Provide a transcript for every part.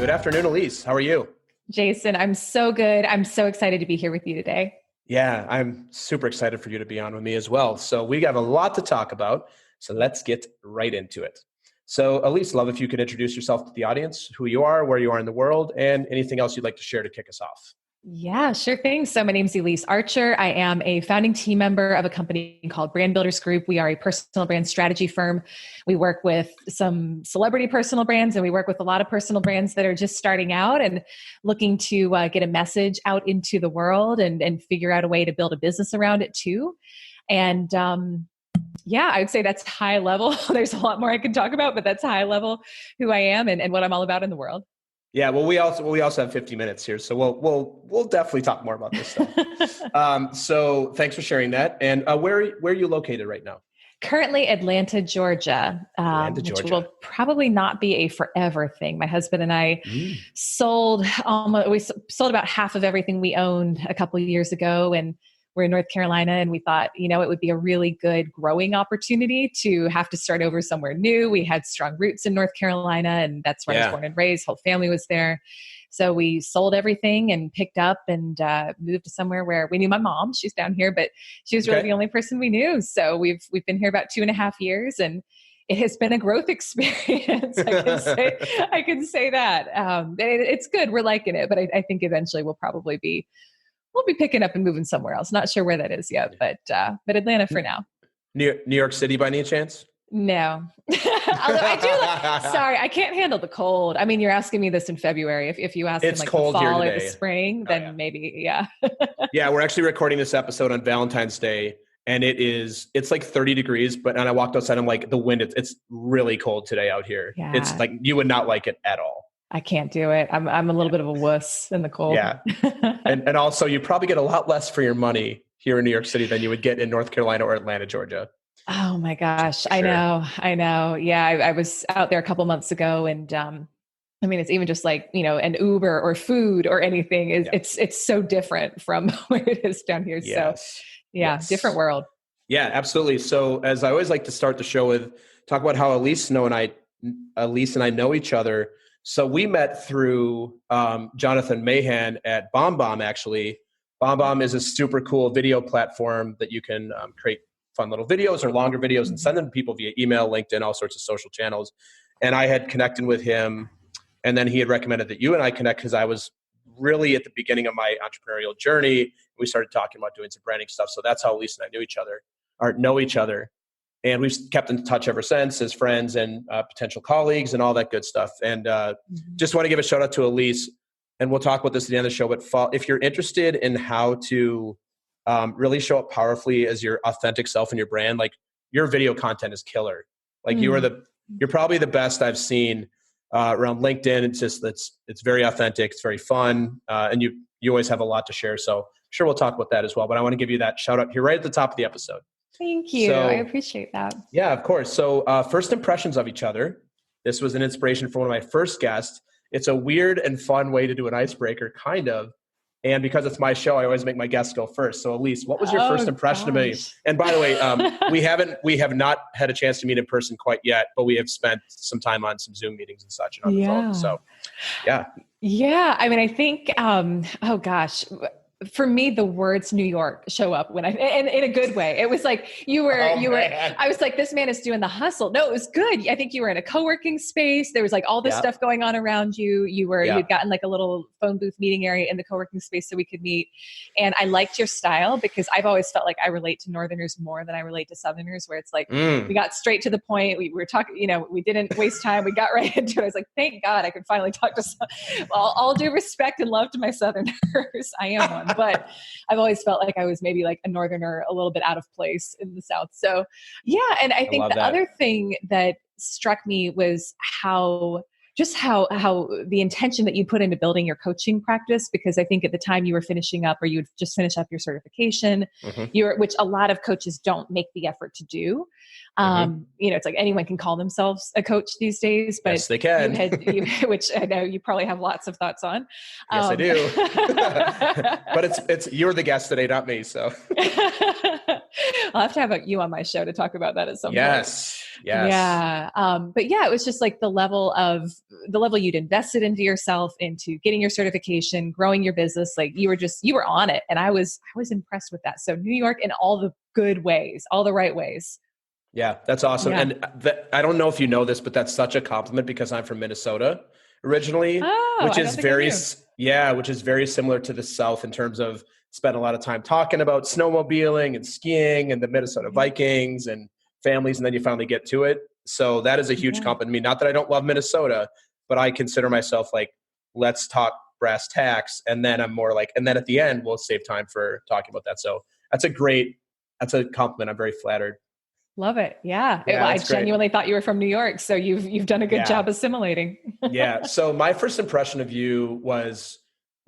Good afternoon, Elyse. How are you? Jason, I'm so good. I'm so excited to be here with you today. Yeah, I'm super excited for you to be on with me as well. So we have a lot to talk about. So let's get right into it. So Elyse, love if you could introduce yourself to the audience, who you are, where you are in the world, and anything else you'd like to share to kick us off. Yeah, sure thing. So my name is Elyse Archer. I am a founding team member of a company called Brand Builders Group. We are a personal brand strategy firm. We work with some celebrity personal brands, and we work with a lot of personal brands that are just starting out and looking to get a message out into the world and figure out a way to build a business around it too. And yeah, I would say that's high level. There's a lot more I can talk about, but that's high level who I am and what I'm all about in the world. Yeah, well, we also have 50 minutes here, so we'll definitely talk more about this stuff. So thanks for sharing that. And where are you located right now? Currently, Atlanta, Georgia, which will probably not be a forever thing. My husband and I sold about half of everything we owned a couple of years ago, and we're in North Carolina, and we thought, it would be a really good growing opportunity to have to start over somewhere new. We had strong roots in North Carolina, and that's where I was born and raised. Whole family was there. So we sold everything and picked up and moved to somewhere where we knew my mom. She's down here, but she was really the only person we knew. So we've been here about 2.5 years, and it has been a growth experience. I can say that. It's good. We're liking it, but I think eventually we'll be picking up and moving somewhere else. Not sure where that is yet, but Atlanta for now. New York City by any chance? No. Although I do. Sorry, I can't handle the cold. I mean, you're asking me this in February. If you ask in like the fall or the spring, then maybe, yeah. Yeah, we're actually recording this episode on Valentine's Day, and it's like 30 degrees. And I walked outside. I'm like, the wind. It's really cold today out here. Yeah. It's like you would not like it at all. I can't do it. I'm a little bit of a wuss in the cold. Yeah. And also you probably get a lot less for your money here in New York City than you would get in North Carolina or Atlanta, Georgia. Oh my gosh. Sure. I know. Yeah. I was out there a couple months ago, and it's even just like, an Uber or food or anything it's so different from where it is down here. Yes. So different world. Yeah, absolutely. So as I always like to start the show with, talk about how Elyse and I know each other. So we met through Jonathan Mahan at BombBomb, actually. BombBomb is a super cool video platform that you can create fun little videos or longer videos and send them to people via email, LinkedIn, all sorts of social channels. And I had connected with him, and then he had recommended that you and I connect because I was really at the beginning of my entrepreneurial journey. We started talking about doing some branding stuff. So that's how Elyse and I know each other. And we've kept in touch ever since as friends and potential colleagues and all that good stuff. And just want to give a shout out to Elyse, and we'll talk about this at the end of the show. But if you're interested in how to really show up powerfully as your authentic self in your brand, like your video content is killer. Like you're probably the best I've seen around LinkedIn. It's very authentic. It's very fun. And you always have a lot to share. So sure, we'll talk about that as well. But I want to give you that shout out here right at the top of the episode. Thank you. I appreciate that. Yeah, of course. So first impressions of each other. This was an inspiration for one of my first guests. It's a weird and fun way to do an icebreaker, kind of. And because it's my show, I always make my guests go first. So Elyse, what was your first impression of me? And by the way, we have not had a chance to meet in person quite yet, but we have spent some time on some Zoom meetings and such and on the phone. So yeah. Yeah. I think, oh gosh. For me, the words New York show up and in a good way. It was like you were, I was like, this man is doing the hustle. No, it was good. I think you were in a co-working space. There was like all this stuff going on around you. You'd gotten like a little phone booth meeting area in the co-working space so we could meet. And I liked your style because I've always felt like I relate to Northerners more than I relate to Southerners, where it's like, we got straight to the point. We were talking, we didn't waste time. We got right into it. I was like, thank God I could finally talk to all due respect and love to my Southerners. I am one. But I've always felt like I was maybe like a Northerner, a little bit out of place in the South. So yeah. And I think the other thing that struck me was how the intention that you put into building your coaching practice, because I think at the time you were finishing up or you'd just finish up your certification, which a lot of coaches don't make the effort to do. It's like anyone can call themselves a coach these days, but yes, they can. Which I know you probably have lots of thoughts on. Yes, I do. But it's you're the guest today, not me. So I'll have to have you on my show to talk about that at some point. Yes. Yeah. But yeah, it was just like the level you'd invested into yourself, into getting your certification, growing your business. Like you were on it. And I was impressed with that. So New York in all the good ways, all the right ways. Yeah, that's awesome. Yeah. And I don't know if you know this, but that's such a compliment because I'm from Minnesota originally, Oh, which I is don't think I knew. which is very similar to the South in terms of spend a lot of time talking about snowmobiling and skiing and the Minnesota Vikings and families, and then you finally get to it. So that is a huge Yeah. compliment to me. Not that I don't love Minnesota, but I consider myself like, let's talk brass tacks. And then I'm more like, and then at the end, we'll save time for talking about that. So that's a compliment. I'm very flattered. Love it. Yeah. Yeah, Well, I that's great. genuinely thought you were from New York. So you've done a good Yeah. job assimilating. Yeah. So my first impression of you was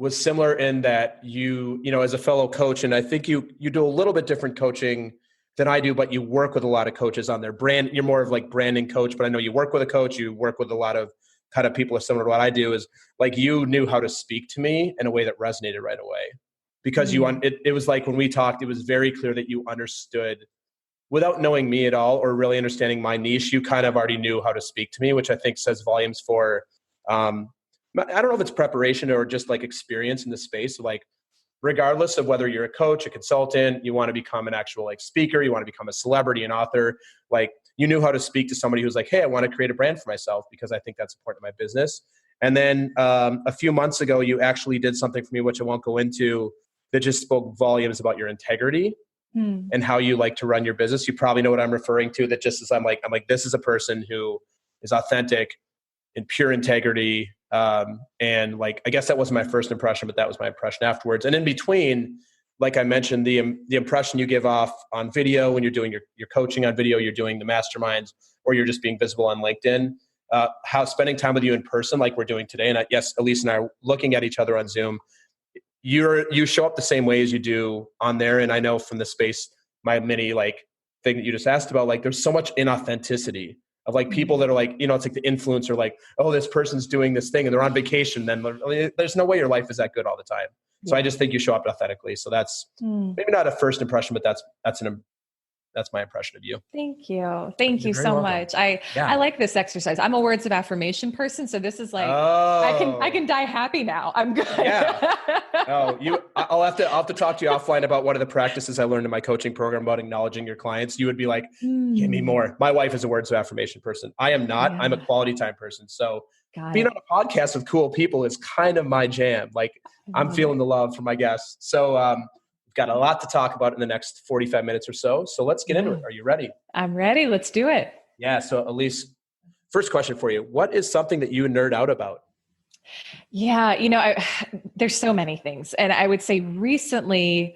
similar in that as a fellow coach, and I think you do a little bit different coaching than I do, but you work with a lot of coaches on their brand. You're more of like branding coach, but I know you work with a coach, you work with a lot of kind of people similar to what I do, is like you knew how to speak to me in a way that resonated right away. Because it was like when we talked, it was very clear that you understood without knowing me at all or really understanding my niche, you kind of already knew how to speak to me, which I think says volumes for, I don't know if it's preparation or just like experience in the space. Like, regardless of whether you're a coach, a consultant, you want to become an actual like speaker, you want to become a celebrity, an author, like you knew how to speak to somebody who's like, hey, I want to create a brand for myself because I think that's important in my business. And then a few months ago, you actually did something for me, which I won't go into, that just spoke volumes about your integrity and how you like to run your business. You probably know what I'm referring to, that just as I'm like, this is a person who is authentic and pure integrity. And like, I guess that wasn't my first impression, but that was my impression afterwards. And in between, like I mentioned, the impression you give off on video when you're doing your coaching on video, you're doing the masterminds, or you're just being visible on LinkedIn, how spending time with you in person, like we're doing today. And yes, Elyse and I are looking at each other on Zoom. You show up the same way as you do on there. And I know from the space, my mini like thing that you just asked about, like there's so much inauthenticity of like people that are like, it's like the influencer, like, oh, this person's doing this thing and they're on vacation. Then there's no way your life is that good all the time. So I just think you show up authentically. So that's maybe not a first impression, but that's my impression of you. Thank you. Thank you so welcome. much. I like this exercise. I'm a words of affirmation person. So this is like, I can die happy now. I'm good. Yeah. I'll have to talk to you offline about one of the practices I learned in my coaching program about acknowledging your clients. You would be like, give me more. My wife is a words of affirmation person. I am not. Yeah. I'm a quality time person. So being on a podcast with cool people is kind of my jam. Like I'm feeling the love from my guests. So, got a lot to talk about in the next 45 minutes or so. So let's get into it. Are you ready? I'm ready. Let's do it. Yeah. So Elyse, first question for you. What is something that you nerd out about? Yeah. There's so many things. And I would say recently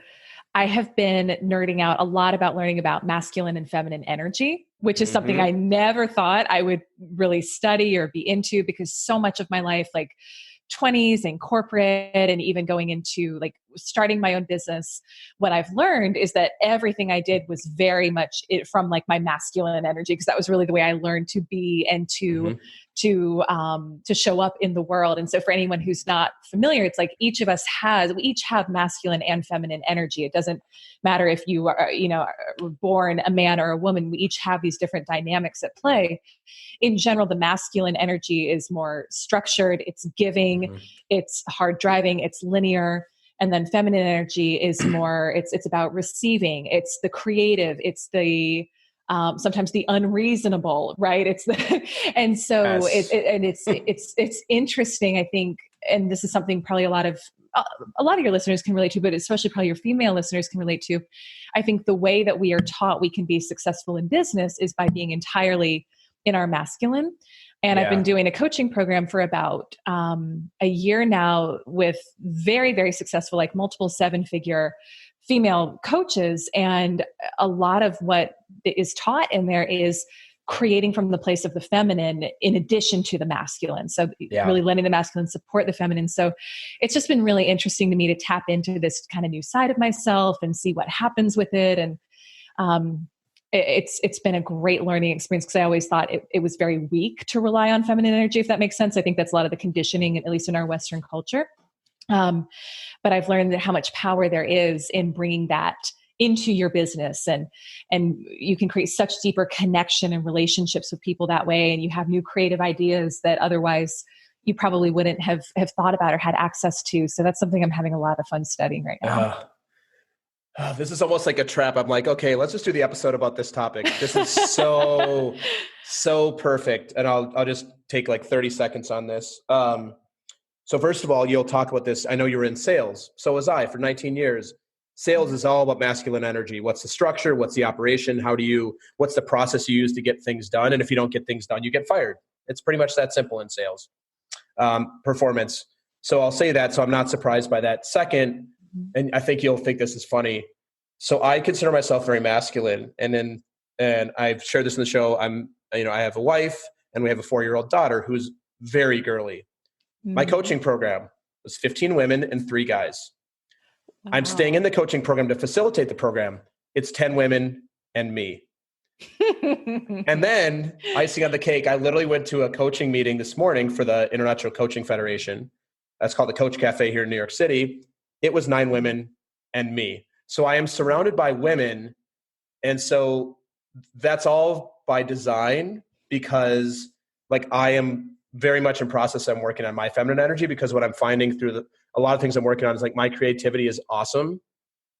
I have been nerding out a lot about learning about masculine and feminine energy, which is something I never thought I would really study or be into, because so much of my life, like 20s and corporate and even going into like starting my own business, what I've learned is that everything I did was very much from like my masculine energy, because that was really the way I learned to be and to show up in the world. And so for anyone who's not familiar, it's like we each have masculine and feminine energy. It doesn't matter if you are, born a man or a woman, we each have these different dynamics at play. In general, the masculine energy is more structured, it's giving, it's hard driving, it's linear. And then feminine energy is more, it's about receiving, it's the creative, it's the sometimes the unreasonable, right? And so it's interesting, I think, and this is something probably a lot of your listeners can relate to, but especially probably your female listeners can relate to. I think the way that we are taught we can be successful in business is by being entirely in our masculine. And I've been doing a coaching program for about a year now with very, very successful, like multiple 7-figure female coaches. And a lot of what is taught in there is creating from the place of the feminine in addition to the masculine. So really letting the masculine support the feminine. So it's just been really interesting to me to tap into this kind of new side of myself and see what happens with it. And it's been a great learning experience, because I always thought it was very weak to rely on feminine energy, if that makes sense. I think that's a lot of the conditioning, at least in our Western culture. But I've learned that how much power there is in bringing that into your business, and you can create such deeper connection and relationships with people that way. And you have new creative ideas that otherwise you probably wouldn't have thought about or had access to. So that's something I'm having a lot of fun studying right now. This is almost like a trap. I'm like, okay, let's just do the episode about this topic. This is so perfect. And I'll just take like 30 seconds on this. So first of all, you'll talk about this. I know you were in sales. So was I for 19 years. Sales is all about masculine energy. What's the structure? What's the operation? What's the process you use to get things done? And if you don't get things done, you get fired. It's pretty much that simple in sales. Performance. So I'll say that. So I'm not surprised by that. Second, and I think you'll think this is funny. So I consider myself very masculine. And I've shared this in the show. I have a wife and we have a 4-year-old daughter who's very girly. My coaching program was 15 women and 3 guys. Wow. I'm staying in the coaching program to facilitate the program. It's 10 women and me. And then icing on the cake, I literally went to a coaching meeting this morning for the International Coaching Federation. That's called the Coach Cafe here in New York City. It was 9 women and me. So I am surrounded by women. And so that's all by design, because like I am very much in process. I'm working on my feminine energy, because what I'm finding through a lot of things I'm working on is like my creativity is awesome.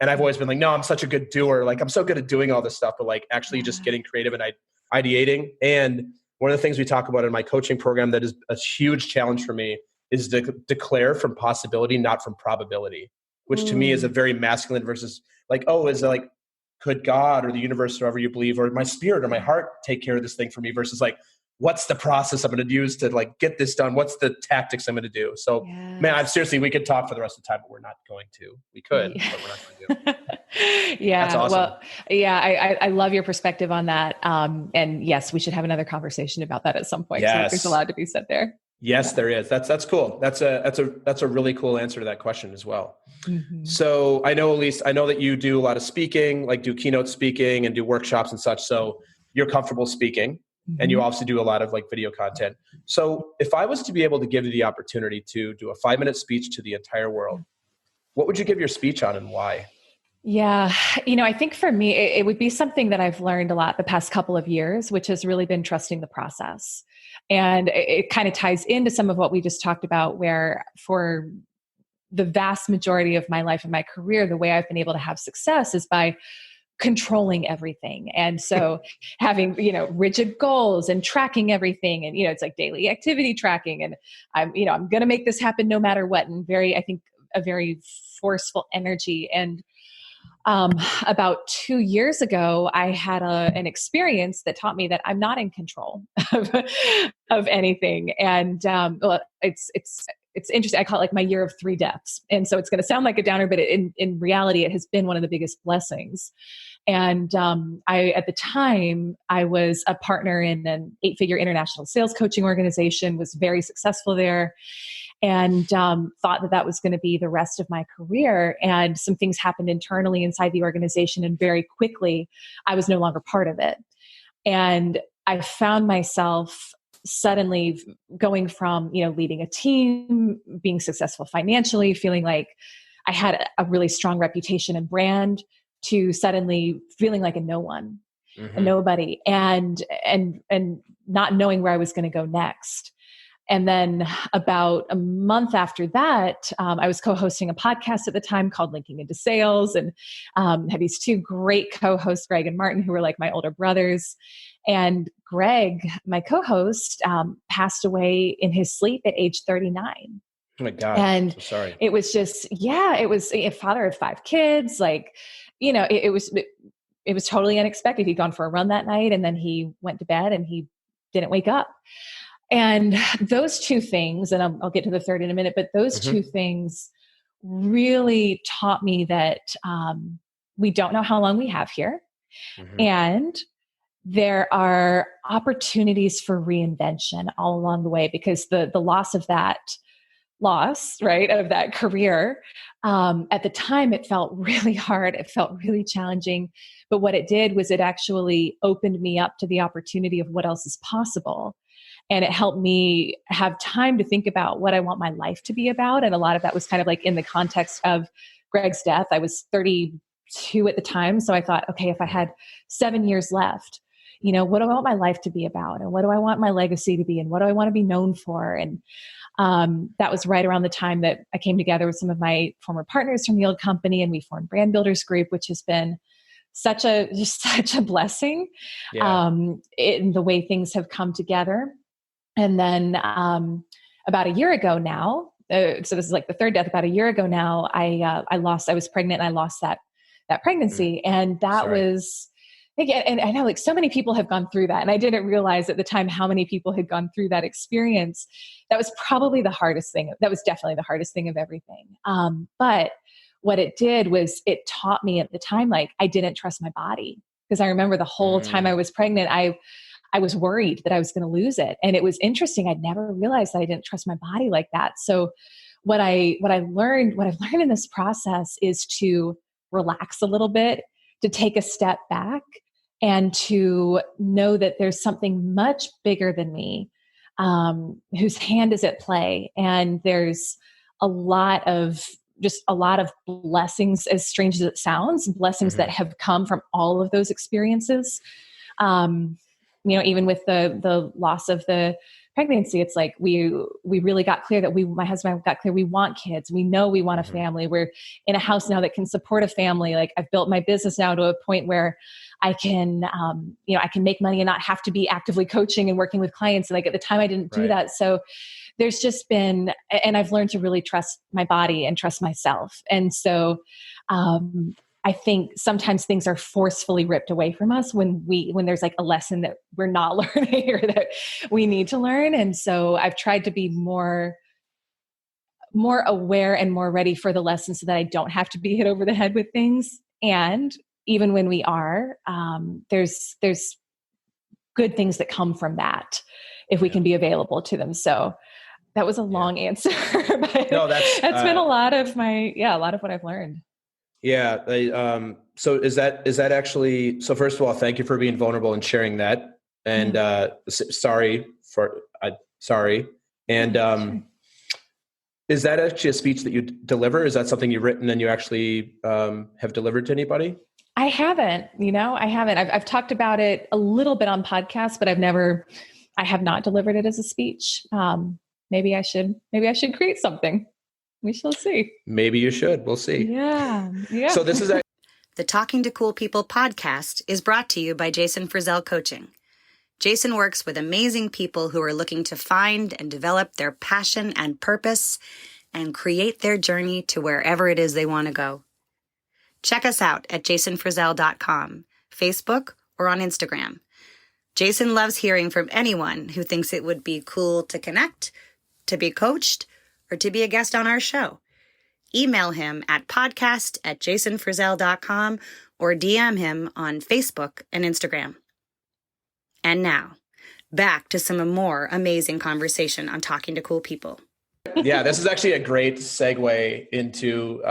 And I've always been like, no, I'm such a good doer. Like I'm so good at doing all this stuff, but like actually just getting creative and ideating. And one of the things we talk about in my coaching program that is a huge challenge for me is to declare from possibility, not from probability, which to me is a very masculine versus like, oh, is it like, could God or the universe or whoever you believe or my spirit or my heart take care of this thing for me versus like, what's the process I'm going to use to like get this done? What's the tactics I'm going to do? So man, seriously, we could talk for the rest of the time, but we're not going to. We could, but we're not going to. Yeah. That's awesome. Well, yeah, I love your perspective on that. And yes, we should have another conversation about that at some point. Yes. So there's a lot to be said there. Yes, there is. That's cool. That's a really cool answer to that question as well. Mm-hmm. So I know, Elyse, that you do a lot of speaking, like do keynote speaking and do workshops and such. So you're comfortable speaking. And you also do a lot of like video content. So if I was to be able to give you the opportunity to do a 5-minute speech to the entire world, what would you give your speech on and why? Yeah. I think for me, it would be something that I've learned a lot the past couple of years, which has really been trusting the process. And it kind of ties into some of what we just talked about, where for the vast majority of my life and my career, the way I've been able to have success is by controlling everything. And so having, rigid goals and tracking everything. And, it's like daily activity tracking. And I'm going to make this happen no matter what. And I think a very forceful energy. And about 2 years ago, I had an experience that taught me that I'm not in control of anything. And it's interesting. I call it like my year of 3 deaths. And so it's going to sound like a downer, but in reality, it has been one of the biggest blessings. And at the time, I was a partner in an 8-figure international sales coaching organization, was very successful there, and thought that was going to be the rest of my career. And some things happened internally inside the organization, and very quickly, I was no longer part of it. And I found myself suddenly going from, leading a team, being successful financially, feeling like I had a really strong reputation and brand, to suddenly feeling like a no one, a nobody, and not knowing where I was going to go next. And then about a month after that, I was co-hosting a podcast at the time called Linking Into Sales, and had these 2 great co-hosts, Greg and Martin, who were like my older brothers. And Greg, my co-host, passed away in his sleep at age 39. Oh my God. And so sorry. It was just, it was a father of 5 kids. Like, it was totally unexpected. He'd gone for a run that night, and then he went to bed and he didn't wake up. And those 2 things, and I'll get to the third in a minute, but those 2 things really taught me that we don't know how long we have here. And there are opportunities for reinvention all along the way, because the loss of that right, of that career, at the time, it felt really hard. It felt really challenging. But what it did was it actually opened me up to the opportunity of what else is possible. And it helped me have time to think about what I want my life to be about. And a lot of that was kind of like in the context of Greg's death. I was 30 32 at the time. So I thought, okay, if I had 7 years left, what do I want my life to be about? And what do I want my legacy to be? And what do I want to be known for? And that was right around the time that I came together with some of my former partners from the old company, and we formed Brand Builders Group, which has been such a blessing in the way things have come together. And then about a year ago now, so this is like the third death. About a year ago now, I was pregnant and I lost that pregnancy. And that was, again, and I know like so many people have gone through that. And I didn't realize at the time how many people had gone through that experience. That was probably the hardest thing. That was definitely the hardest thing of everything. But what it did was it taught me at the time, like I didn't trust my body, because I remember the whole time I was pregnant, I was worried that I was going to lose it. And it was interesting. I'd never realized that I didn't trust my body like that. So what I've learned in this process is to relax a little bit, to take a step back, and to know that there's something much bigger than me, whose hand is at play. And there's a lot of blessings, as strange as it sounds, blessings that have come from all of those experiences. Even with the loss of the pregnancy, it's like we really got clear that my husband and I got clear we want kids. We know we want a family. We're in a house now that can support a family. Like I've built my business now to a point where I can, I can make money and not have to be actively coaching and working with clients. And like at the time I didn't do that. So there's just been, and I've learned to really trust my body and trust myself. And so, I think sometimes things are forcefully ripped away from us when there's like a lesson that we're not learning or that we need to learn. And so I've tried to be more aware and more ready for the lessons so that I don't have to be hit over the head with things. And even when we are, there's good things that come from that if we can be available to them. So that was a long answer, but that's been a lot of what I've learned. Yeah. So is that actually, so first of all, thank you for being vulnerable and sharing that. And, sorry. And, is that actually a speech that you deliver? Is that something you've written and you actually, have delivered to anybody? I haven't. I've talked about it a little bit on podcasts, but I have not delivered it as a speech. Maybe I should create something. We shall see. Maybe you should. We'll see. Yeah. So this is the Talking to Cool People podcast is brought to you by Jason Frizzell Coaching. Jason works with amazing people who are looking to find and develop their passion and purpose and create their journey to wherever it is they want to go. Check us out at jasonfrizzell.com, Facebook, or on Instagram. Jason loves hearing from anyone who thinks it would be cool to connect, to be coached, or to be a guest on our show. Email him at podcast@jasonfrizzell.com or DM him on Facebook and Instagram. And now, back to some more amazing conversation on Talking to Cool People. Yeah, this is actually a great segue into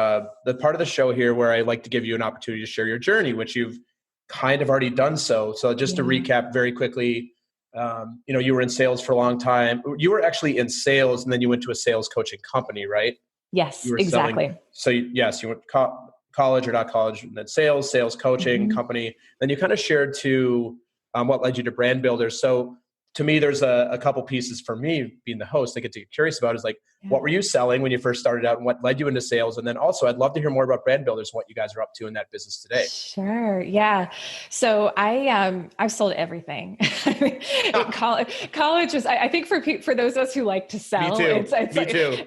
the part of the show here where I like to give you an opportunity to share your journey, which you've kind of already done so. So just to recap very quickly, you were in sales for a long time. You were actually in sales and then you went to a sales coaching company, right? Yes, exactly. You went to college or not college, and then sales coaching company. Then you kind of shared to what led you to Brand Builders. So to me, there's a couple pieces for me being the host I get to get curious about is like, what were you selling when you first started out and what led you into sales? And then also I'd love to hear more about Brand Builders and what you guys are up to in that business today. Sure. Yeah. So I've sold everything. College was, I think for those of us who like to sell, Me too.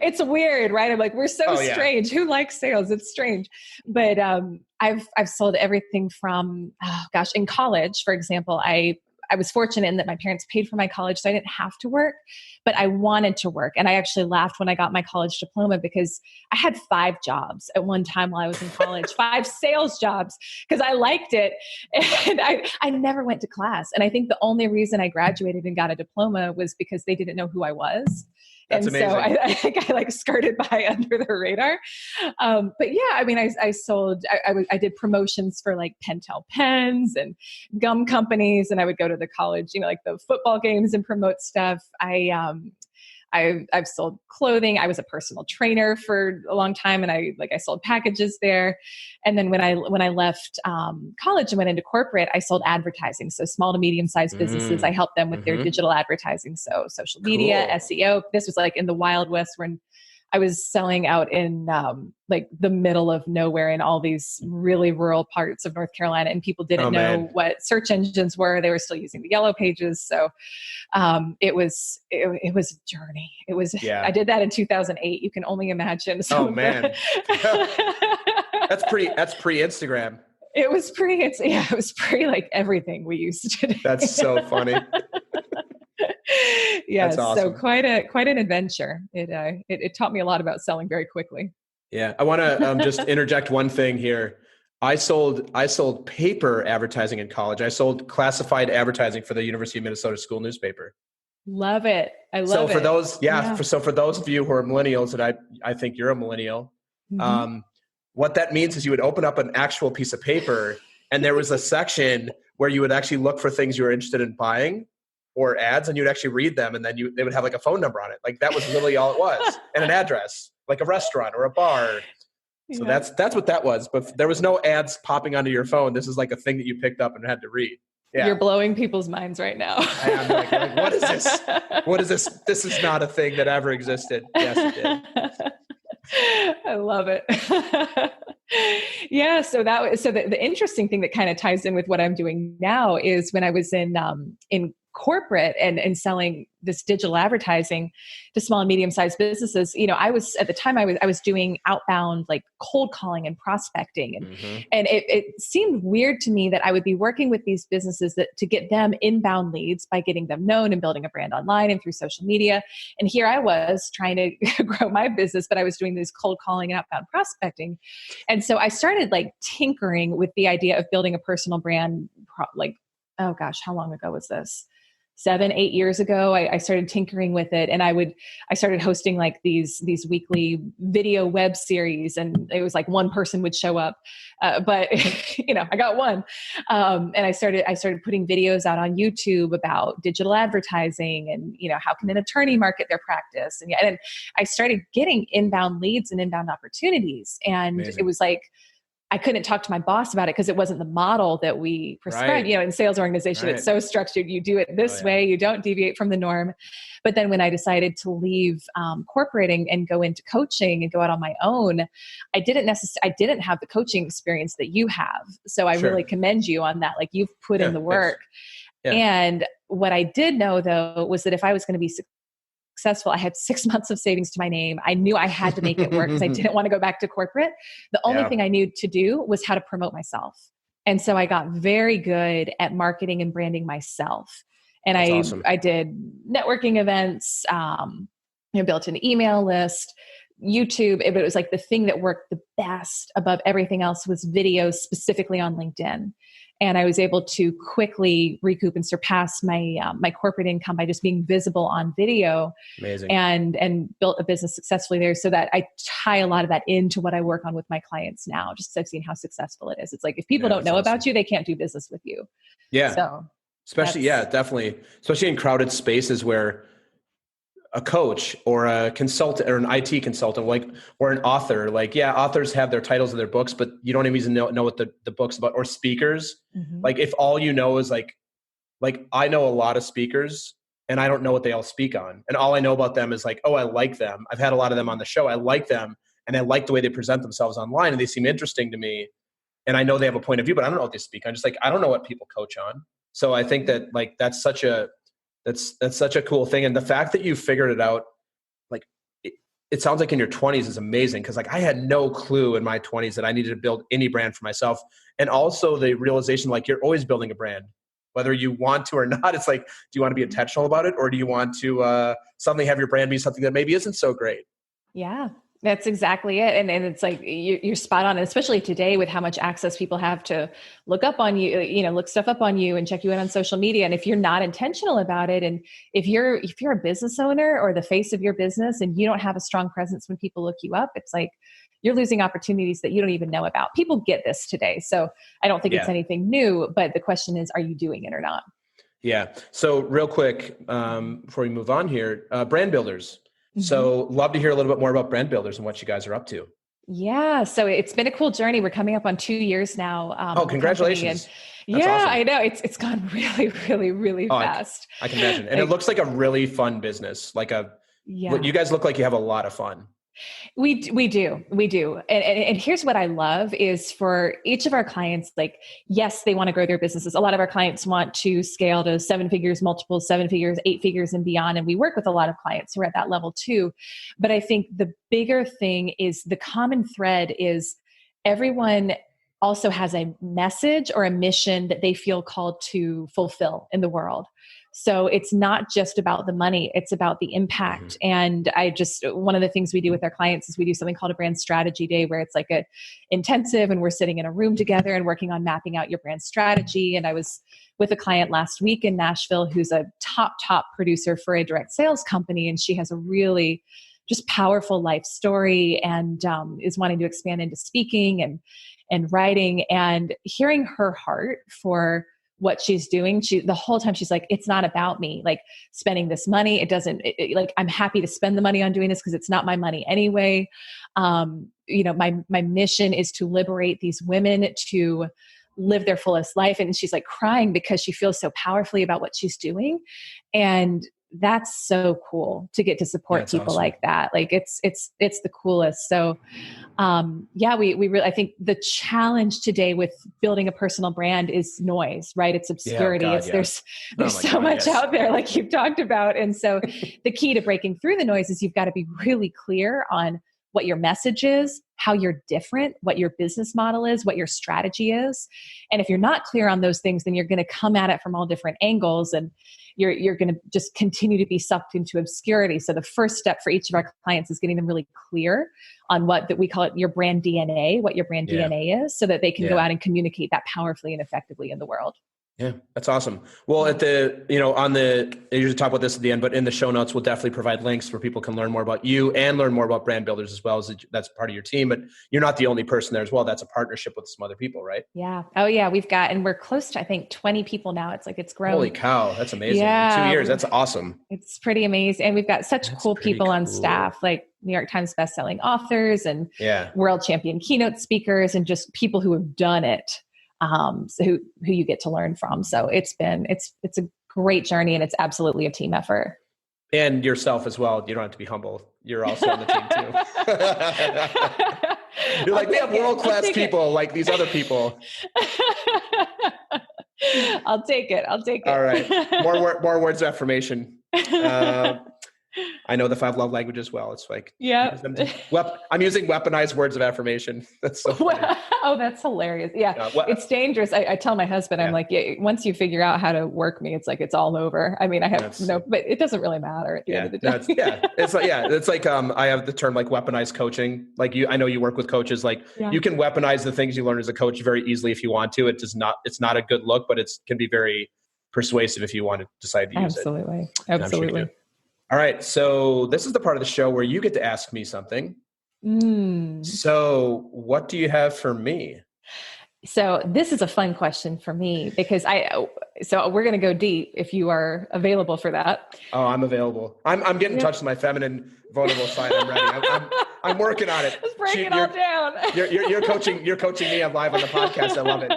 It's weird, right? I'm like, we're so strange. Who likes sales? It's strange. But I've sold everything from, in college, for example, I was fortunate in that my parents paid for my college, so I didn't have to work, but I wanted to work. And I actually laughed when I got my college diploma because I had 5 jobs at one time while I was in college, 5 sales jobs, because I liked it. And I never went to class. And I think the only reason I graduated and got a diploma was because they didn't know who I was. That's amazing. So I think I skirted by under the radar. But yeah, I mean, I sold, I did promotions for like Pentel pens and gum companies. And I would go to the college, like the football games and promote stuff. I I've sold clothing. I was a personal trainer for a long time, and I sold packages there. And then when I left college and went into corporate, I sold advertising. So small to medium sized businesses, I helped them with their digital advertising. So social media, SEO. This was like in the Wild West when I was selling out in like the middle of nowhere in all these really rural parts of North Carolina, and people didn't know what search engines were. They were still using the yellow pages. So it was a journey. It was, I did that in 2008. You can only imagine. That's pre-Instagram. It was it was pre like everything we use today. That's so funny. Yes. Awesome. So quite an adventure. It taught me a lot about selling very quickly. Yeah. I want to just interject one thing here. I sold paper advertising in college. I sold classified advertising for the University of Minnesota school newspaper. Love it. I love it. So for those of you who are millennials, and I think you're a millennial, what that means is you would open up an actual piece of paper, and there was a section where you would actually look for things you were interested in buying or ads, and you'd actually read them, and then they would have like a phone number on it. Like that was literally all it was, and an address, like a restaurant or a bar. So that's what that was. But there was no ads popping onto your phone. This is like a thing that you picked up and had to read. Yeah. You're blowing people's minds right now. I am like, what is this? What is this? This is not a thing that ever existed. Yes, it did. I love it. Yeah. So the interesting thing that kind of ties in with what I'm doing now is when I was in corporate and selling this digital advertising to small and medium-sized businesses, I was at the time I was doing outbound like cold calling and prospecting, and it seemed weird to me that I would be working with these businesses to get them inbound leads by getting them known and building a brand online and through social media. And here I was trying to grow my business, but I was doing this cold calling and outbound prospecting. And so I started like tinkering with the idea of building a personal brand, oh gosh, how long ago was this? 7-8 years ago, I started tinkering with it, and I started hosting like these weekly video web series, and it was like one person would show up, but I got one, and I started putting videos out on YouTube about digital advertising and how can an attorney market their practice, and I started getting inbound leads and inbound opportunities, and Amazing. It was like I couldn't talk to my boss about it because it wasn't the model that we prescribed. Right. In sales organization, It's so structured. You do it this way. You don't deviate from the norm. But then when I decided to leave corporate and go into coaching and go out on my own, I didn't have the coaching experience that you have. So I really commend you on that. Like you've put in the work. Yeah. And what I did know though, was that if I was going to be successful, I had 6 months of savings to my name. I knew I had to make it work because I didn't want to go back to corporate. The only thing I knew to do was how to promote myself. And so I got very good at marketing and branding myself. And I did networking events, built an email list, YouTube. It was like the thing that worked the best above everything else was videos, specifically on LinkedIn. And I was able to quickly recoup and surpass my corporate income by just being visible on video. Amazing. And built a business successfully there, so that I tie a lot of that into what I work on with my clients now, just because I've seen how successful it is. It's like, if people don't know about you, they can't do business with you. Yeah. So especially, definitely. Especially in crowded spaces where a coach or a consultant or an IT consultant, or an author, authors have their titles of their books, but you don't even know what the book's about, or speakers. Like if all you know is like I know a lot of speakers and I don't know what they all speak on. And all I know about them is like, oh, I like them. I've had a lot of them on the show. I like them. And I like the way they present themselves online, and they seem interesting to me. And I know they have a point of view, but I don't know what they speak. I'm just like, I don't know what people coach on. So I think that that's such a cool thing. And the fact that you figured it out, it sounds like in your 20s is amazing. Cause I had no clue in my 20s that I needed to build any brand for myself. And also the realization, you're always building a brand, whether you want to or not. It's like, do you want to be intentional about it? Or do you want to suddenly have your brand be something that maybe isn't so great? Yeah. That's exactly it. And it's like, you're spot on, especially today with how much access people have to look up on you, look stuff up on you and check you in on social media. And if you're not intentional about it, and if you're a business owner or the face of your business and you don't have a strong presence when people look you up, it's like you're losing opportunities that you don't even know about. People get this today. So I don't think it's anything new, but the question is, are you doing it or not? Yeah. So real quick, before we move on here, brand builders. Mm-hmm. So love to hear a little bit more about brand builders and what you guys are up to. Yeah. So it's been a cool journey. We're coming up on 2 years now. Oh, congratulations. That's awesome. I know it's gone really, really, really fast. I can imagine. And it looks like a really fun business. You guys look like you have a lot of fun. We do. And here's what I love is for each of our clients, like, yes, they want to grow their businesses. A lot of our clients want to scale to 7 figures, multiple 7 figures, 8 figures and beyond. And we work with a lot of clients who are at that level too. But I think the bigger thing is the common thread is everyone also has a message or a mission that they feel called to fulfill in the world. So it's not just about the money, it's about the impact. And one of the things we do with our clients is we do something called a brand strategy day, where it's like a intensive and we're sitting in a room together and working on mapping out your brand strategy. And I was with a client last week in Nashville who's a top producer for a direct sales company. And she has a really just powerful life story and is wanting to expand into speaking and writing, and hearing her heart for what she's doing. The whole time she's like, it's not about me, like spending this money. I'm happy to spend the money on doing this because it's not my money anyway. My mission is to liberate these women to live their fullest life. And she's like crying because she feels so powerfully about what she's doing. And that's so cool to get to support people awesome. Like that. Like it's the coolest. So, we really, I think the challenge today with building a personal brand is noise, right? It's obscurity. There's so much out there, like you've talked about. And so the key to breaking through the noise is you've got to be really clear on what your message is, how you're different, what your business model is, what your strategy is. And if you're not clear on those things, then you're going to come at it from all different angles and you're going to just continue to be sucked into obscurity. So the first step for each of our clients is getting them really clear on we call it your brand DNA, what your brand DNA is, so that they can go out and communicate that powerfully and effectively in the world. Yeah, that's awesome. Well, you usually talk about this at the end, but in the show notes, we'll definitely provide links where people can learn more about you and learn more about brand builders as well. As that's part of your team, but you're not the only person there as well. That's a partnership with some other people, right? Yeah. Oh yeah. And we're close to, I think 20 people now. It's grown. Holy cow. That's amazing. Yeah. 2 years. That's awesome. It's pretty amazing. And we've got such cool people on staff, like New York Times bestselling authors and world champion keynote speakers and just people who have done it. So who you get to learn from. So it's a great journey and it's absolutely a team effort. And yourself as well. You don't have to be humble. You're also on the team too. You're like, we have world-class people like these other people. I'll take it. All right. More words of affirmation. I know the 5 love languages well. It's like, I'm using weaponized words of affirmation. That's so funny. Oh, that's hilarious. Yeah. It's dangerous. I tell my husband, I'm like, once you figure out how to work me, it's like, it's all over. I mean, but it doesn't really matter at the end of the day. It's like, I have the term like weaponized coaching. Like I know you work with coaches, like you can weaponize the things you learn as a coach very easily if you want to. It's not a good look, but it can be very persuasive if you want to decide to use it. Absolutely. All right. So this is the part of the show where you get to ask me something. So what do you have for me? So this is a fun question for me because so we're going to go deep if you are available for that. Oh, I'm available. I'm getting in touch with my feminine, vulnerable side. I'm ready. I'm working on it. Let's break it all down. You're coaching me. I'm live on the podcast. I love it.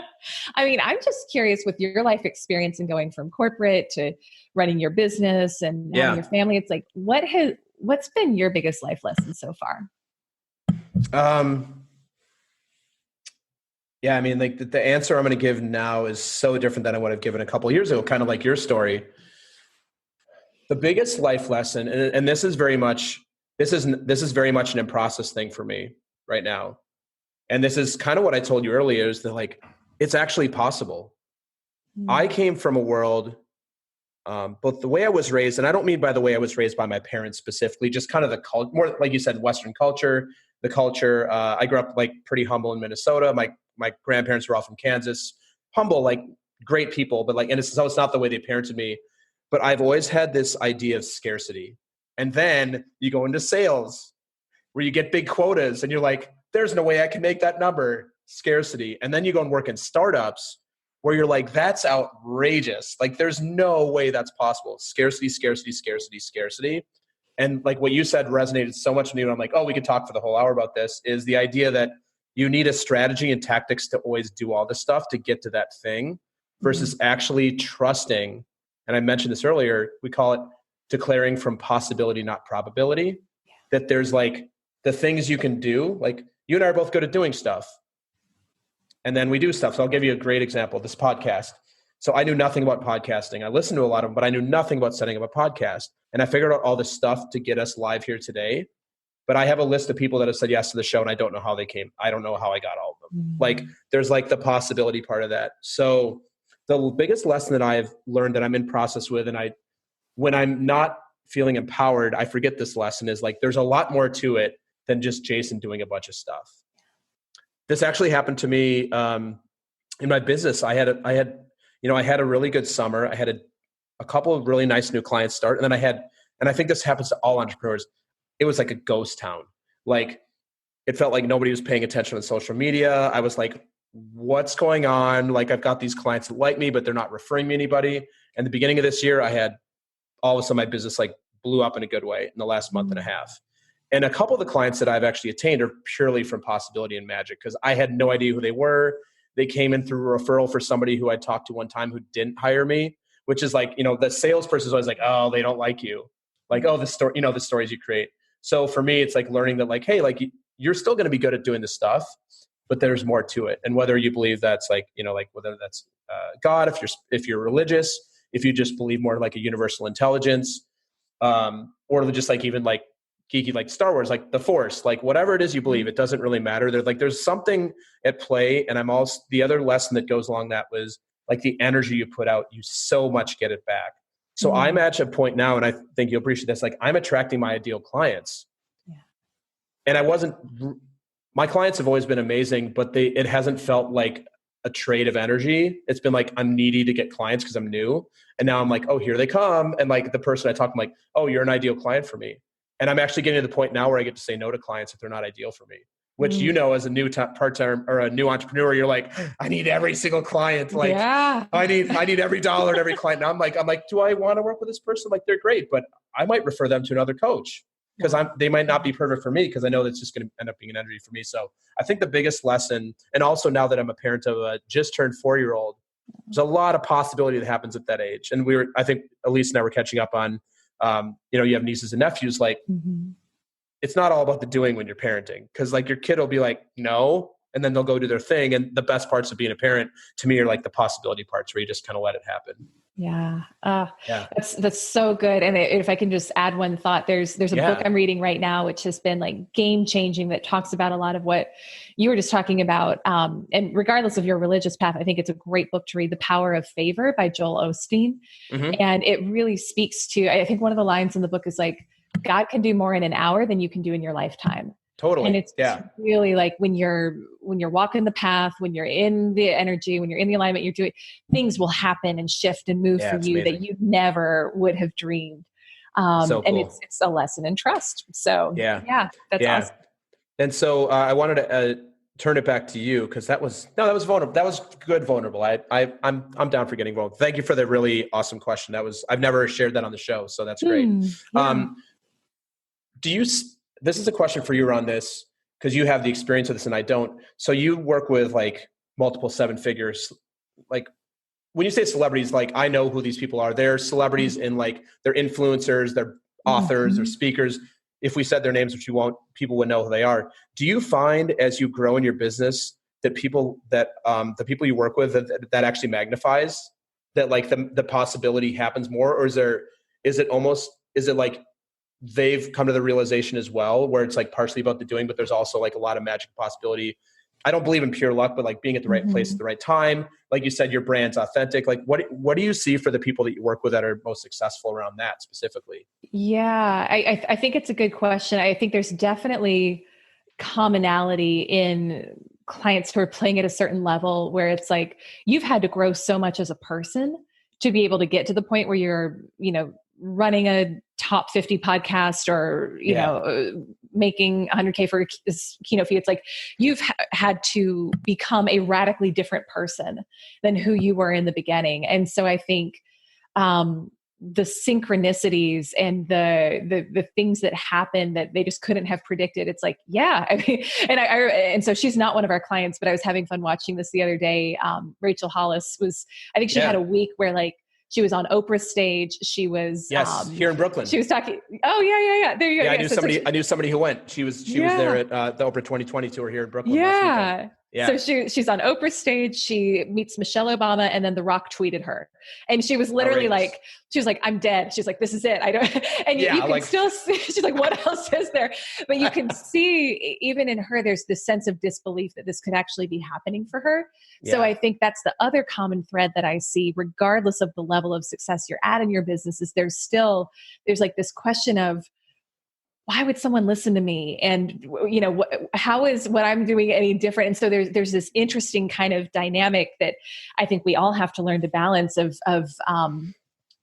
I mean, I'm just curious with your life experience and going from corporate to running your business and having your family. It's like, what's been your biggest life lesson so far? I mean, like the answer I'm going to give now is so different than I would have given a couple of years ago, kind of like your story. The biggest life lesson, and this is very much an in-process thing for me right now. And this is kind of what I told you earlier is that like, it's actually possible. I came from a world, both the way I was raised, and I don't mean by the way I was raised by my parents specifically, just kind of the culture, more like you said, Western culture, the culture. I grew up like pretty humble in Minnesota. My grandparents were all from Kansas, humble, like great people, but like, and it's not the way they parented me, but I've always had this idea of scarcity. And then you go into sales where you get big quotas and you're like, there's no way I can make that number, scarcity. And then you go and work in startups where you're like, that's outrageous. Like, there's no way that's possible. Scarcity, scarcity, scarcity, scarcity. And like what you said resonated so much with me. And I'm like, oh, we could talk for the whole hour about this, is the idea that you need a strategy and tactics to always do all this stuff to get to that thing versus actually trusting. And I mentioned this earlier, we call it declaring from possibility, not probability, that there's like the things you can do. Like you and I are both good at doing stuff. And then we do stuff. So I'll give you a great example, this podcast. So I knew nothing about podcasting. I listened to a lot of them, but I knew nothing about setting up a podcast. And I figured out all this stuff to get us live here today. But I have a list of people that have said yes to the show, and I don't know how they came. I don't know how I got all of them. Like there's like the possibility part of that. So the biggest lesson that I've learned that I'm in process with, and when I'm not feeling empowered, I forget this lesson, is like, there's a lot more to it than just Jason doing a bunch of stuff. This actually happened to me in my business. I had a really good summer. I had a couple of really nice new clients start. And then and I think this happens to all entrepreneurs. It was like a ghost town. Like it felt like nobody was paying attention on social media. I was like, what's going on? Like I've got these clients that like me, but they're not referring me anybody. And the beginning of this year, I had all of a sudden my business like blew up in a good way in the last month and a half. And a couple of the clients that I've actually attained are purely from possibility and magic, because I had no idea who they were. They came in through a referral for somebody who I talked to one time who didn't hire me, which is like, the salesperson is always like, oh, they don't like you. Like, oh, the stories you create. So for me, it's like learning that like, hey, like you're still going to be good at doing this stuff, but there's more to it. And whether you believe that's like, like whether that's God, if you're religious, if you just believe more like a universal intelligence, or just like even like geeky, like Star Wars, like the Force, like whatever it is you believe, it doesn't really matter. There's something at play. And the other lesson that goes along that was like the energy you put out, you so much get it back. So I'm at a point now, and I think you'll appreciate this, like I'm attracting my ideal clients. Yeah. And my clients have always been amazing, but it hasn't felt like a trade of energy. It's been like, I'm needy to get clients because I'm new. And now I'm like, oh, here they come. And like the person I talk to, I'm like, oh, you're an ideal client for me. And I'm actually getting to the point now where I get to say no to clients if they're not ideal for me, which, as a new part-time or a new entrepreneur, you're like, I need every single client. Like I need every dollar and every client. Now I'm like, do I want to work with this person? Like they're great, but I might refer them to another coach because they might not be perfect for me, because I know that's just going to end up being an energy for me. So I think the biggest lesson, and also now that I'm a parent of a just turned 4-year-old, there's a lot of possibility that happens at that age. And I think Elyse and I were catching up on, you have nieces and nephews, like it's not all about the doing when you're parenting, because like your kid will be like, no, and then they'll go do their thing. And the best parts of being a parent to me are like the possibility parts where you just kind of let it happen. Yeah. That's so good. And if I can just add one thought, there's a book I'm reading right now, which has been like game changing, that talks about a lot of what you were just talking about. And regardless of your religious path, I think it's a great book to read, The Power of Favor by Joel Osteen. And it really speaks to, I think one of the lines in the book is like, God can do more in an hour than you can do in your lifetime. Totally. And it's really like when you're walking the path, when you're in the energy, when you're in the alignment, you're doing, things will happen and shift and move for you that you never would have dreamed. So cool. And it's a lesson in trust. So that's awesome. And so I wanted to turn it back to you, because that was vulnerable. That was good vulnerable. I'm down for getting vulnerable. Thank you for the really awesome question. I've never shared that on the show, so that's great. This is a question for you around this, because you have the experience of this and I don't. So you work with like multiple 7 figures. Like when you say celebrities, like I know who these people are. They're celebrities in like they're influencers, they're authors, they're speakers. If we said their names, which you won't, people would know who they are. Do you find as you grow in your business that the people you work with, that actually magnifies that, like the possibility happens more? Or is it like they've come to the realization as well, where it's like partially about the doing, but there's also like a lot of magic possibility? I don't believe in pure luck, but like being at the right place at the right time. Like you said, your brand's authentic. Like what do you see for the people that you work with that are most successful around that specifically? Yeah, I think it's a good question. I think there's definitely commonality in clients who are playing at a certain level, where it's like you've had to grow so much as a person to be able to get to the point where you're, running a top 50 podcast or, you know, making 100K for a keynote fee. It's like you've had to become a radically different person than who you were in the beginning. And so I think the synchronicities and the things that happen that they just couldn't have predicted. It's like, yeah, I mean, and so she's not one of our clients, but I was having fun watching this the other day. Rachel Hollis I think she had a week where like, she was on Oprah's stage. She was here in Brooklyn. She was talking. Oh yeah. There you go. Yeah, I knew somebody who went. She was there at the Oprah 2020 tour here in Brooklyn. Last weekend. Yeah. So she's on Oprah's stage. She meets Michelle Obama, and then The Rock tweeted her, and she was literally like, she was like, "I'm dead." She's like, "This is it. I don't." And you can still see. She's like, "What else is there?" But you can see even in her, there's this sense of disbelief that this could actually be happening for her. So I think that's the other common thread that I see, regardless of the level of success you're at in your business, is there's like this question of, why would someone listen to me? And, you know, how is what I'm doing any different? And so there's this interesting kind of dynamic that I think we all have to learn to balance of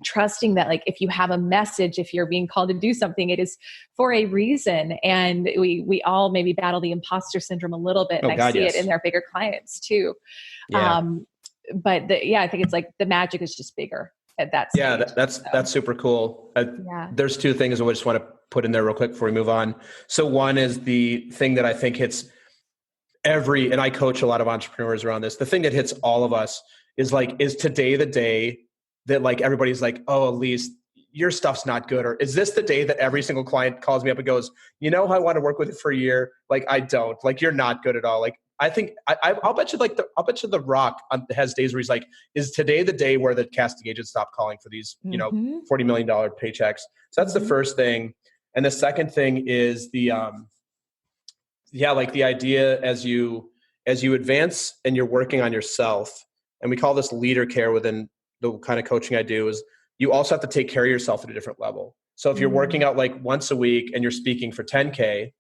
trusting that, like, if you have a message, if you're being called to do something, it is for a reason. And we all maybe battle the imposter syndrome a little bit. And I see it in their bigger clients too. Yeah. But I think it's like the magic is just bigger at that stage. That's super cool. There's two things I just want to put in there real quick before we move on. So one is the thing that I think hits and I coach a lot of entrepreneurs around this. The thing that hits all of us is like, is today the day that like everybody's like, oh, Elyse, your stuff's not good? Or is this the day that every single client calls me up and goes, you know, I want to work with you for a year. Like, I don't, like, you're not good at all. Like, I think I'll bet you The Rock has days where he's like, is today the day where the casting agents stop calling for these, you know, $40 million paychecks? So that's the first thing. And the second thing is like the idea as you advance and you're working on yourself, and we call this leader care within the kind of coaching I do, is you also have to take care of yourself at a different level. So if you're working out like once a week and you're speaking for 10K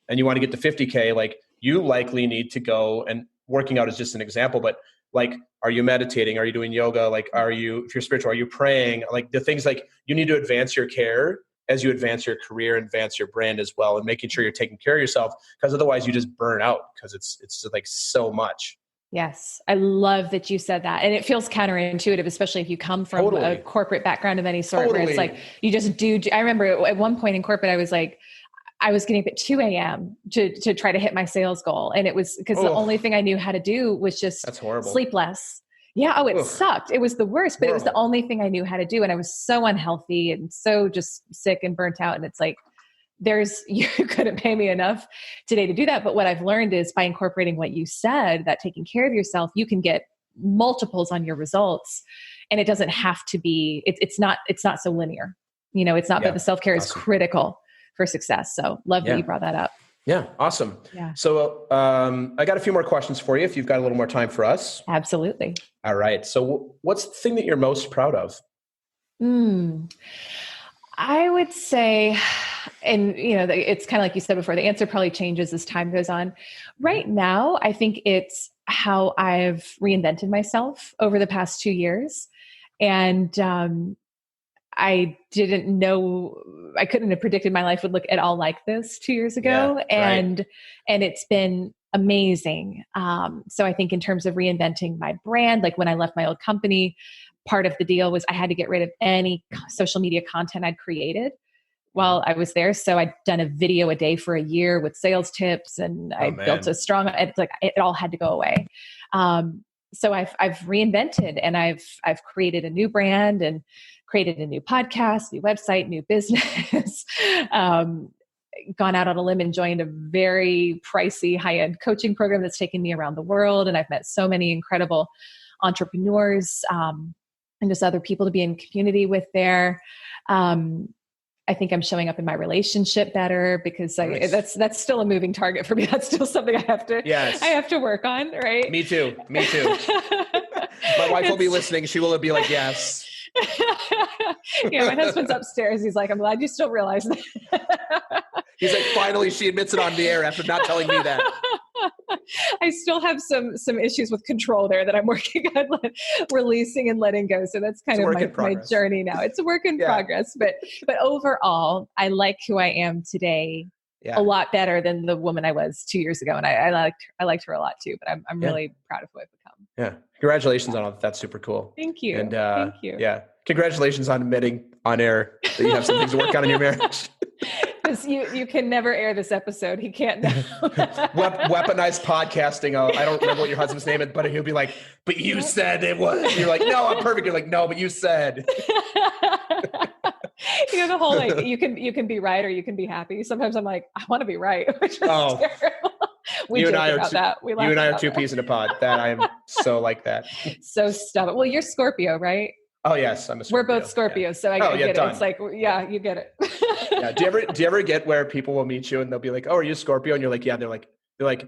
and you want to get to 50K, like, you likely need to go, and working out is just an example, but like, are you meditating? Are you doing yoga? Like, if you're spiritual, are you praying? Like, the things, like, you need to advance your care as you advance your career, advance your brand as well, and making sure you're taking care of yourself, because otherwise you just burn out, because it's like so much. Yes. I love that you said that. And it feels counterintuitive, especially if you come from a corporate background of any sort, where it's like, you just do. I remember at one point in corporate, I was like, I was getting up at 2 a.m. to try to hit my sales goal. And it was because the only thing I knew how to do was just sleep less. Yeah. Oh, it sucked. It was the worst, but it was the only thing I knew how to do. And I was so unhealthy and so just sick and burnt out. And it's like, you couldn't pay me enough today to do that. But what I've learned is, by incorporating what you said, that taking care of yourself, you can get multiples on your results. And it doesn't have to be, it's not so linear. You know, it's not that the self-care is critical for success. So love that you brought that up. Yeah. Awesome. Yeah. So I got a few more questions for you if you've got a little more time for us. Absolutely. All right. So what's the thing that you're most proud of? I would say, and you know, it's kind of like you said before, the answer probably changes as time goes on. Right now, I think it's how I've reinvented myself over the past 2 years. And I didn't know, I couldn't have predicted my life would look at all like this 2 years ago. And it's been amazing. So I think in terms of reinventing my brand, like when I left my old company, part of the deal was I had to get rid of any social media content I'd created while I was there. So I'd done a video a day for a year with sales tips, and I built a strong, it's like it all had to go away. So I've reinvented, and I've created a new brand and created a new podcast, new website, new business, gone out on a limb and joined a very pricey high-end coaching program that's taken me around the world. And I've met so many incredible entrepreneurs, and just other people to be in community with there. I think I'm showing up in my relationship better, because that's still a moving target for me. That's still something I have to work on. Right. Me too. My wife will be listening. She will be like, yes. Yeah. My husband's upstairs. He's like, I'm glad you still realize that. He's like, finally, she admits it on the air after not telling me that. I still have some issues with control there that I'm working on releasing and letting go. So that's kind of my journey now. It's a work in progress, but overall, I like who I am today a lot better than the woman I was 2 years ago. And I liked her a lot too, but I'm really proud of who I've become. Yeah. Congratulations on all that. That's super cool. Thank you. And thank you. Yeah. Congratulations on admitting on air that you have some things to work on in your marriage. Because you can never air this episode. He can't know. Weaponized podcasting. I don't remember what your husband's name is, but he'll be like, but you said it was. You're like, no, I'm perfect. You're like, no, but you said. The whole like you can be right or you can be happy. Sometimes I'm like, I want to be right, which is terrible. We joke about that. You and I are two peas in a pod. That I am so like that. So stubborn. Well, you're Scorpio, right? Oh yes, I'm a Scorpio. We're both Scorpios, so I get it. It's like, you get it. Yeah. Do you ever get where people will meet you and they'll be like, "Oh, are you Scorpio?" And you're like, "Yeah." They're like,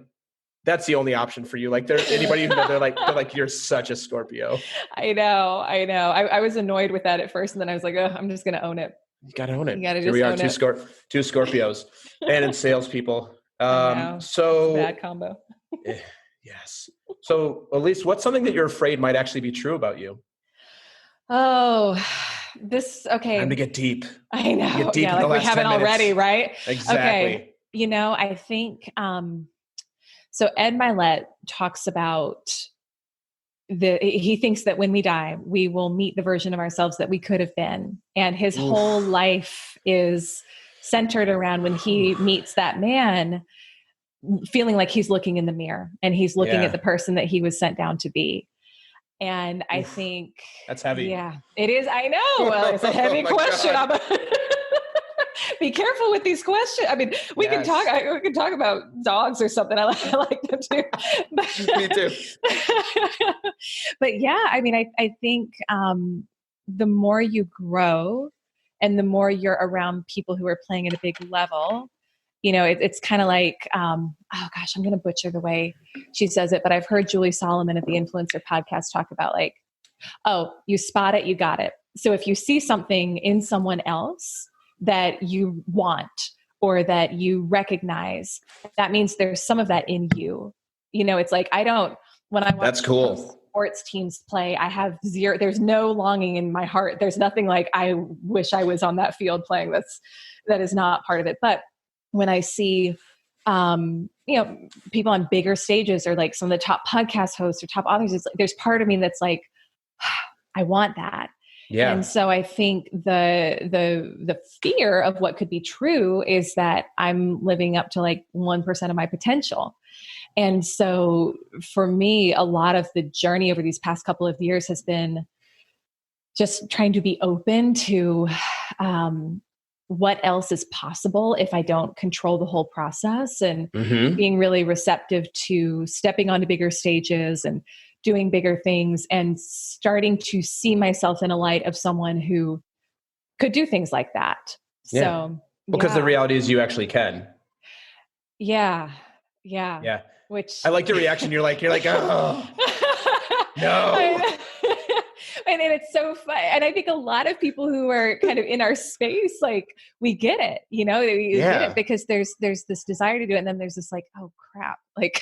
"That's the only option for you." Like, anybody who they're like, "You're such a Scorpio." I know. I was annoyed with that at first, and then I was like, "Oh, I'm just going to own it." You got to own it. You got to just Here we are, two Scorpios, and in salespeople. So bad combo. Yes. So, Elyse, what's something that you're afraid might actually be true about you? Oh, okay. Time to get deep. I know. Get deep like we haven't already, right? Exactly. Okay. I think, so Ed Milet talks about he thinks that when we die, we will meet the version of ourselves that we could have been. And his whole life is centered around when he meets that man, feeling like he's looking in the mirror and he's looking at the person that he was sent down to be. And I think that's heavy. Yeah, it is. I know. Well, it's a heavy question. Be careful with these questions. I mean, we can talk about dogs or something. I like them too. Me too. But yeah, I mean, I think the more you grow and the more you're around people who are playing at a big level, it's kind of like, oh gosh, I'm going to butcher the way she says it, but I've heard Julie Solomon at the Influencer Podcast talk about like, oh, you spot it, you got it. So if you see something in someone else that you want or that you recognize, that means there's some of that in you. It's like, when I watch That's cool. Sports teams play, I have zero, there's no longing in my heart. There's nothing like, I wish I was on that field playing. That is not part of it. But when I see, people on bigger stages or like some of the top podcast hosts or top authors, it's like, there's part of me that's like, I want that. Yeah. And so I think the fear of what could be true is that I'm living up to like 1% of my potential. And so for me, a lot of the journey over these past couple of years has been just trying to be open to, what else is possible if I don't control the whole process, and being really receptive to stepping onto bigger stages and doing bigger things and starting to see myself in a light of someone who could do things like that. Yeah. So, because the reality is you actually can. Yeah. Which I like your reaction. You're like, oh, no. And it's so fun. And I think a lot of people who are kind of in our space, like we get it, we get it because there's this desire to do it. And then there's this like, oh crap, like,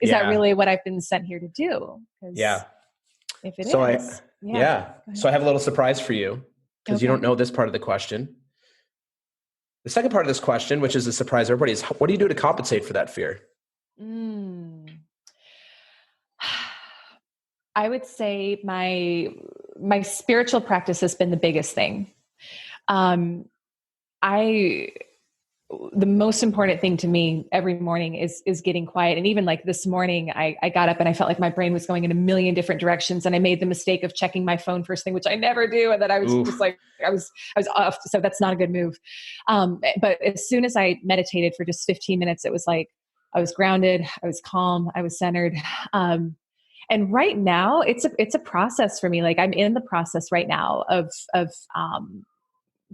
is that really what I've been sent here to do? Yeah. If it is. So I have a little surprise for you because you don't know this part of the question. The second part of this question, which is a surprise to everybody, is what do you do to compensate for that fear? I would say my spiritual practice has been the biggest thing. The most important thing to me every morning is getting quiet. And even like this morning, I got up and I felt like my brain was going in a million different directions. And I made the mistake of checking my phone first thing, which I never do. And then I was just like, I was off. So that's not a good move. But as soon as I meditated for just 15 minutes, it was like, I was grounded, I was calm, I was centered. And right now it's a process for me. Like I'm in the process right now of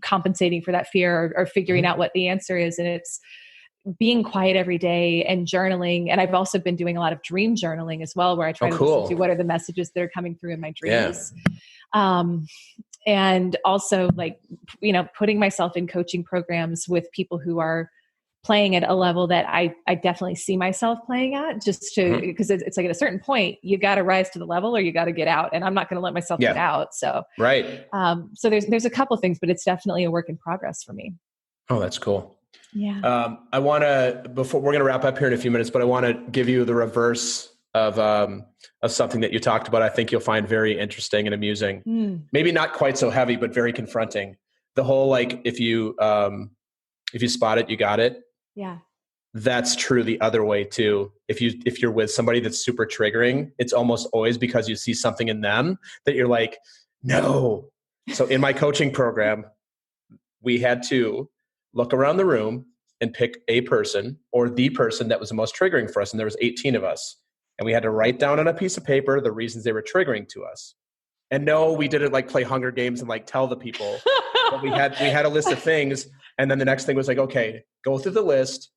compensating for that fear or figuring out what the answer is. And it's being quiet every day and journaling. And I've also been doing a lot of dream journaling as well, where I try to listen to what are the messages that are coming through in my dreams. And also like, putting myself in coaching programs with people who are playing at a level that I definitely see myself playing at, just to, because it's like at a certain point, you got to rise to the level or you got to get out, and I'm not going to let myself get out. So, right. So there's a couple of things, but it's definitely a work in progress for me. Oh, that's cool. Yeah. I want to, before we're going to wrap up here in a few minutes, but I want to give you the reverse of something that you talked about. I think you'll find very interesting and amusing. Maybe not quite so heavy, but very confronting. The whole, like, if you spot it, you got it. Yeah. That's true the other way too. If you're with somebody that's super triggering, it's almost always because you see something in them that you're like, no. So in my coaching program, we had to look around the room and pick a person or the person that was the most triggering for us. And there was 18 of us. And we had to write down on a piece of paper the reasons they were triggering to us. And no, we didn't like play Hunger Games and like tell the people. But we had a list of things. And then the next thing was like, okay, go through the list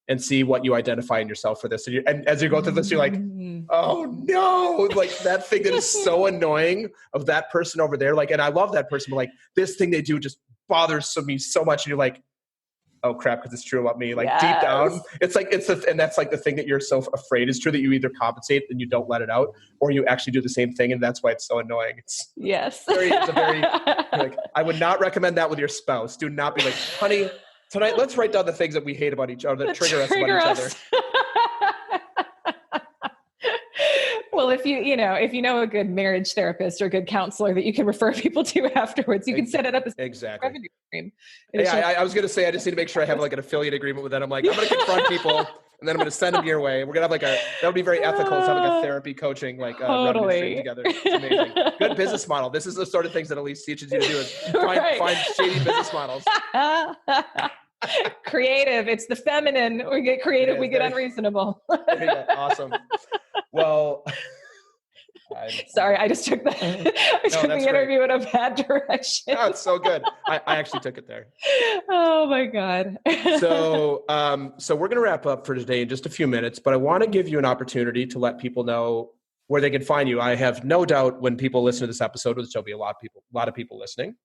and see what you identify in yourself for this. And as you go through this, you're like, oh no, like that thing that is so annoying of that person over there. Like, and I love that person, but like this thing they do just bothers me so much. And you're like, oh crap, because it's true about me. Like deep down, it's like, and that's like the thing that you're so afraid is true, that you either compensate and you don't let it out, or you actually do the same thing. And that's why it's so annoying. It's a very like, I would not recommend that with your spouse. Do not be like, honey, tonight, let's write down the things that we hate about each other, that trigger us about each other. Well, if you know a good marriage therapist or a good counselor that you can refer people to afterwards, you can set it up as a revenue stream. Yeah, I was going to say, I just need to make sure I have like an affiliate agreement with that. I'm like, I'm going to confront people and then I'm going to send them your way. We're going to have that would be very ethical to have like a therapy coaching, like revenue stream together. It's amazing. Good business model. This is the sort of things that Elyse teaches you to do, is find shady business models. Creative. It's the feminine. We get creative. We get unreasonable. There you go. Awesome. Well, sorry, I just took the interview in a bad direction. No, it's so good. I actually took it there. Oh my God. So we're going to wrap up for today in just a few minutes, but I want to give you an opportunity to let people know where they can find you. I have no doubt when people listen to this episode, which there'll be a lot of people listening,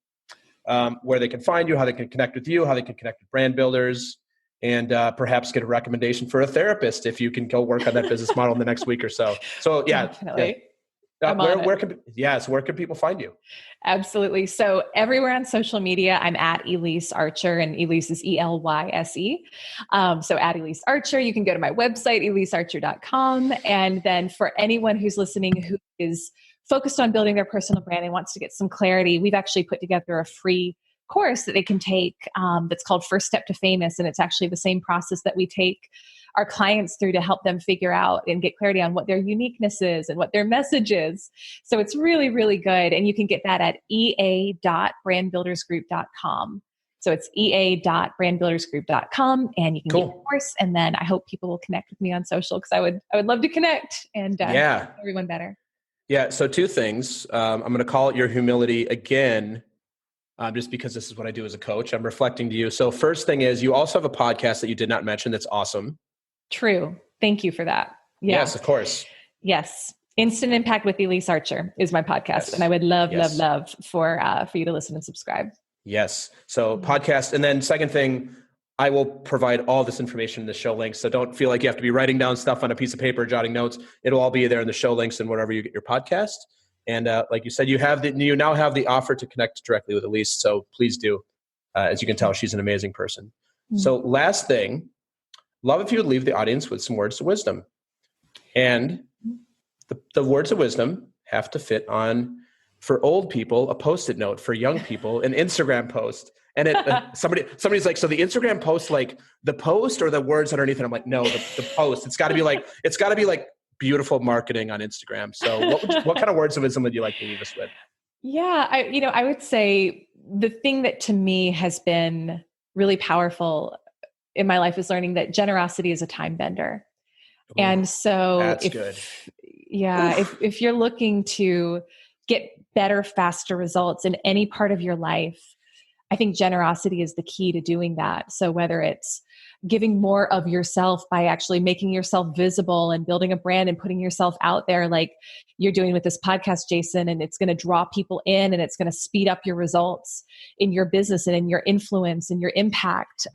where they can find you, how they can connect with you, how they can connect with brand builders, and perhaps get a recommendation for a therapist if you can go work on that business model in the next week or so. So Definitely. Where can people find you? Absolutely. So everywhere on social media, I'm at Elyse Archer, and Elyse is ELYSE. So at Elyse Archer, you can go to my website, elysearcher.com. And then for anyone who's listening who is focused on building their personal brand and wants to get some clarity, we've actually put together a free course that they can take that's called First Step to Famous. And it's actually the same process that we take our clients through to help them figure out and get clarity on what their uniqueness is and what their message is. So it's really, really good. And you can get that at ea.brandbuildersgroup.com. So it's ea.brandbuildersgroup.com, and you can get the course. And then I hope people will connect with me on social, because I would love to connect and make everyone better. Yeah. So two things. I'm going to call it your humility again. Just because this is what I do as a coach. I'm reflecting to you. So first thing is, you also have a podcast that you did not mention. That's awesome. True. Thank you for that. Yeah. Yes, of course. Yes. Instant Impact with Elyse Archer is my podcast. Yes. And I would love for you to listen and subscribe. Yes. So podcast. And then second thing, I will provide all this information in the show links. So don't feel like you have to be writing down stuff on a piece of paper, jotting notes. It'll all be there in the show links and wherever you get your podcast. And like you said, you now have the offer to connect directly with Elyse. So please do. As you can tell, she's an amazing person. Mm-hmm. So last thing, love if you would leave the audience with some words of wisdom. And the words of wisdom have to fit on, for old people, a Post-it note; for young people, an Instagram post. And somebody's like, so the Instagram post, like the post or the words underneath it? I'm like, no, the post. It's got to be like beautiful marketing on Instagram. So what kind of words of wisdom would you like to leave us with? Yeah, I would say the thing that to me has been really powerful in my life is learning that generosity is a time bender. Ooh, and so if you're looking to get better, faster results in any part of your life, I think generosity is the key to doing that. So whether it's giving more of yourself by actually making yourself visible and building a brand and putting yourself out there like you're doing with this podcast, Jason, and it's going to draw people in and it's going to speed up your results in your business and in your influence and your impact.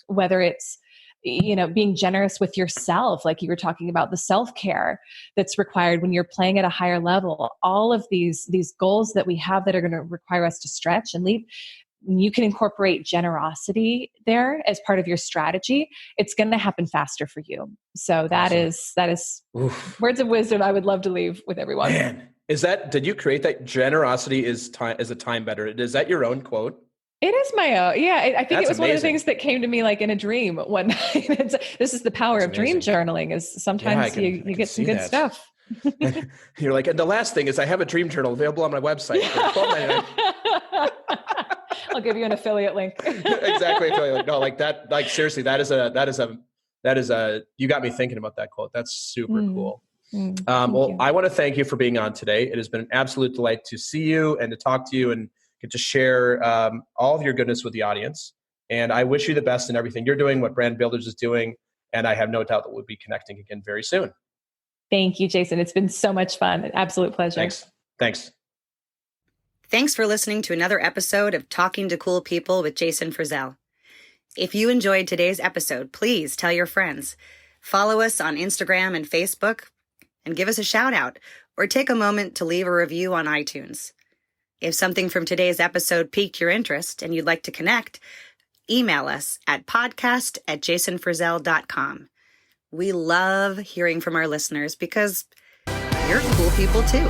Whether it's being generous with yourself, like you were talking about, the self-care that's required when you're playing at a higher level. All of these goals that we have that are going to require us to stretch and leap, you can incorporate generosity there as part of your strategy. It's going to happen faster for you. So that is words of wisdom I would love to leave with everyone. Man, did you create that? Generosity is a time better. Is that your own quote? It is my own. Yeah. I think That's it was amazing. One of the things that came to me like in a dream one night. This is the power of dream journaling, is sometimes you get some good stuff. You're like, and the last thing is I have a dream journal available on my website. I'll give you an affiliate link. Exactly. No, like that, like seriously, that is a, you got me thinking about that quote. That's super cool. Well, I want to thank you for being on today. It has been an absolute delight to see you and to talk to you and get to share all of your goodness with the audience. And I wish you the best in everything you're doing, what Brand Builders is doing. And I have no doubt that we'll be connecting again very soon. Thank you, Jason. It's been so much fun. An absolute pleasure. Thanks. Thanks for listening to another episode of Talking to Cool People with Jason Frizzell. If you enjoyed today's episode, please tell your friends. Follow us on Instagram and Facebook and give us a shout out, or take a moment to leave a review on iTunes. If something from today's episode piqued your interest and you'd like to connect, email us at podcast@jasonfrizzell.com. We love hearing from our listeners because you're cool people too.